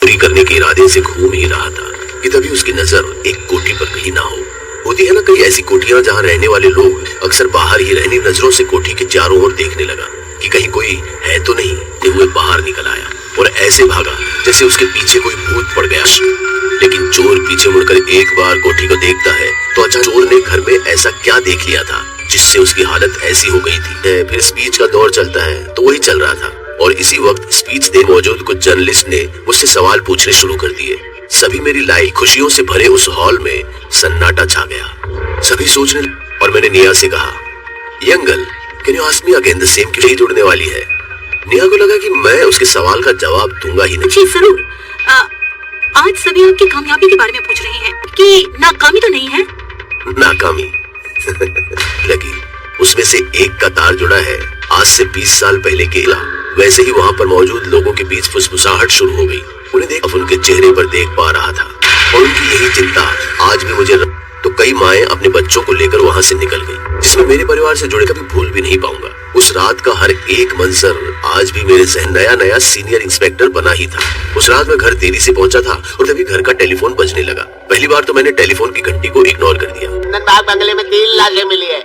चोरी करने के इरादे से घूम ही रहा था कि तभी उसकी नजर एक कोठी पर कहीं ना हो। होती है ना कई ऐसी कोठियां जहां रहने वाले लोग अक्सर बाहर ही रहनी नजरों से कोठी के चारों ओर देखने लगा कि कहीं कोई है तो नहीं। ये हुए बाहर निकल आया और ऐसे भागा जैसे उसके पीछे कोई भूत पड़ गया। लेकिन चोर पीछे मुड़कर एक बार कोठी को देखता है तो अच्छा चोर ने घर में ऐसा क्या देख लिया था जिससे उसकी हालत ऐसी हो गई थी। फिर स्पीच का दौर चलता है तो वही चल रहा था और इसी वक्त स्पीच दे मौजूद कुछ जर्नलिस्ट ने मुझसे सवाल पूछने शुरू कर दिए। सभी मेरी लाई खुशियों से भरे उस हॉल में सन्नाटा छा गया। सभी सोचने और मैंने निया से कहा, यंगल can you ask me again the same, क्यों जुड़ने वाली है। निया को लगा कि मैं उसके सवाल का जवाब दूंगा ही नहीं। जी जरूर। आज सभी आपकी कामयाबी के बारे में पूछ रहे हैं कि नाकामी तो नहीं है। नाकामी लगी उसमें से एक का तार जुड़ा है आज से 20 साल पहले केला। वैसे ही वहाँ पर मौजूद लोगों के बीच फुसफुसाहट शुरू हो गई। उन्हें देख अब उनके चेहरे पर देख पा रहा था और उनकी यही चिंता आज भी मुझे तो कई माएं अपने बच्चों को लेकर वहाँ से निकल गई, जिसमें मेरे परिवार से जुड़े कभी भूल भी नहीं पाऊंगा। उस रात का हर एक मंजर आज भी मेरे जहन नया नया सीनियर इंस्पेक्टर बना ही था। उस रात मैं घर देरी से पहुंचा था और तभी घर का टेलीफोन बजने लगा। पहली बार तो मैंने टेलीफोन की घंटी को इग्नोर कर दिया। बाग बंगले में 3 लाशें मिली है,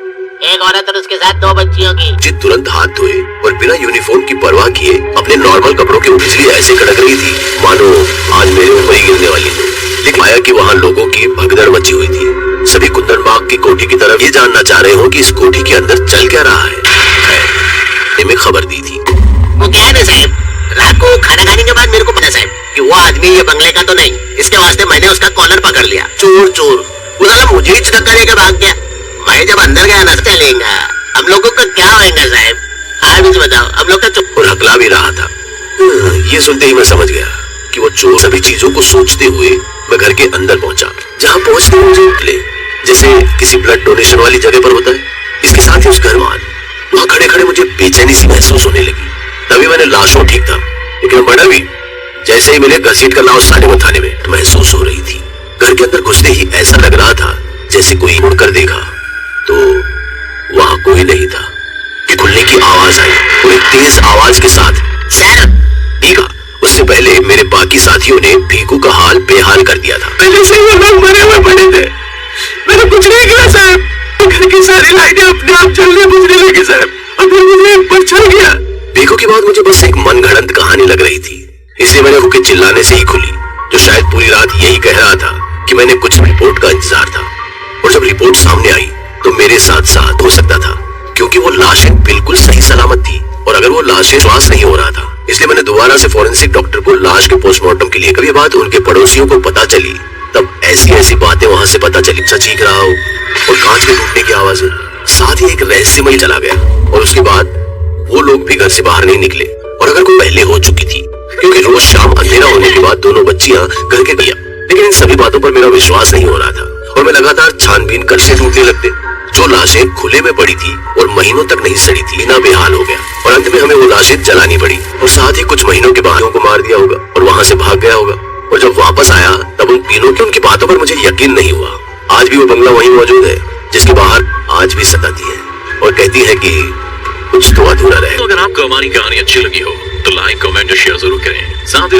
एक औरत और उसके साथ 2 बच्चियों की। जी तुरंत हाथ धोए और बिना यूनिफॉर्म की परवाह किए अपने नॉर्मल कपड़ों की बिजली ऐसे कड़क रही थी मानो आज मेरे ऊपर ही गिरने वाली थी। लेकिन आया कि वहाँ लोगों की भगदड़ मची हुई थी। सभी कुंदनबाग की कोठी की तरफ ये जानना चाह रहे हो कि इस कोठी के अंदर चल क्या रहा है। में खबर दी थी। वो क्या है ना साहब, रात को खाना खाने के बाद मेरे को पता साहब कि वो आदमी ये बंगले का तो नहीं, इसके वास्ते मैंने उसका कॉलर पकड़ लिया। चोर चोर वो साला मुझे ही चिटक करके भाग गया। मैं जब अंदर गया ना चलेगा हम लोगों का क्या होगा साहब, आप मुझे बताओ। हम लोग का चुप और हकला भी रहा था। ये सुनते ही मैं समझ गया कि वो चोर। सभी चीजों को सोचते हुए मैं घर के अंदर पहुंचा, जहाँ पहुंचते मुझे जैसे किसी ब्लड डोनेशन वाली जगह पर होता है। इसके साथ ही उस घर वहाँ खड़े खड़े मुझे बेचैनी सी महसूस होने लगी। तभी मैंने लाशों ठीक था लेकिन बड़ा भी जैसे ही मैंने घसीट कर लाश थाने में महसूस हो रही थी। घर के अंदर घुसते ही ऐसा लग रहा था जैसे कोई मुड़कर देखा तो वहाँ कोई नहीं था कि खुलने की आवाज आई और एक तेज आवाज के साथ सर भीगा। उससे पहले मेरे बाकी साथियों ने भीकू का हाल बेहाल कर दिया था। पहले से वो लोग मरे हुए पड़े थे, मैंने कुछ नहीं किया साहब। घर की सारी लाइटें अपने आप चलने बुझने लगी साहब और फिर मुझे ऊपर चल गया। भीकू की बात मुझे बस एक मनगढ़ंत कहानी लग रही थी, इसलिए मैंने रुके चिल्लाने से ही खुली, जो शायद पूरी रात यही कह रहा था कि मैंने कुछ रिपोर्ट का इंतजार था। और जब रिपोर्ट सामने आई तो मेरे साथ साथ हो सकता था, क्योंकि वो लाशें बिल्कुल सही सलामत थी और अगर वो लाशें श्वास नहीं हो रहा था, इसलिए मैंने दोबारा से फॉरेंसिक डॉक्टर को लाश के पोस्टमार्टम के लिए। कभी बात उनके पड़ोसियों को पता चली तब ऐसी बातें वहां से पता चली। चीख रहा हो और कांच के टूटने की आवाजें, साथ ही एक रहस्यमय चला गया। और उसके बाद वो लोग भी घर से बाहर नहीं निकले और अगर कोई पहले हो चुकी थी, क्योंकि रोज शाम अंधेरा होने के बाद दोनों बच्चियां घर के गया। लेकिन इन सभी बातों पर मेरा विश्वास नहीं हो रहा था और मैं लगातार छानबीन करते ढूंढने लगते। जो लाशें खुले में पड़ी थी और महीनों तक नहीं सड़ी थी, इतना बेहाल हो गया और अंत में हमें वो लाशें जलानी पड़ी और साथ ही कुछ महीनों के बाद को मार दिया होगा और वहां से भाग गया होगा। और जब वापस आया तब उन तीनों की उनकी बातों पर मुझे यकीन नहीं हुआ। आज भी वो बंगला वहीं मौजूद है जिसके बाहर आज भी सताती है और कहती है कि कुछ तो अधूरा रहे। तो अगर आपको हमारी कहानी अच्छी लगी हो तो लाइक कमेंट और शेयर जरूर करें। साथ ही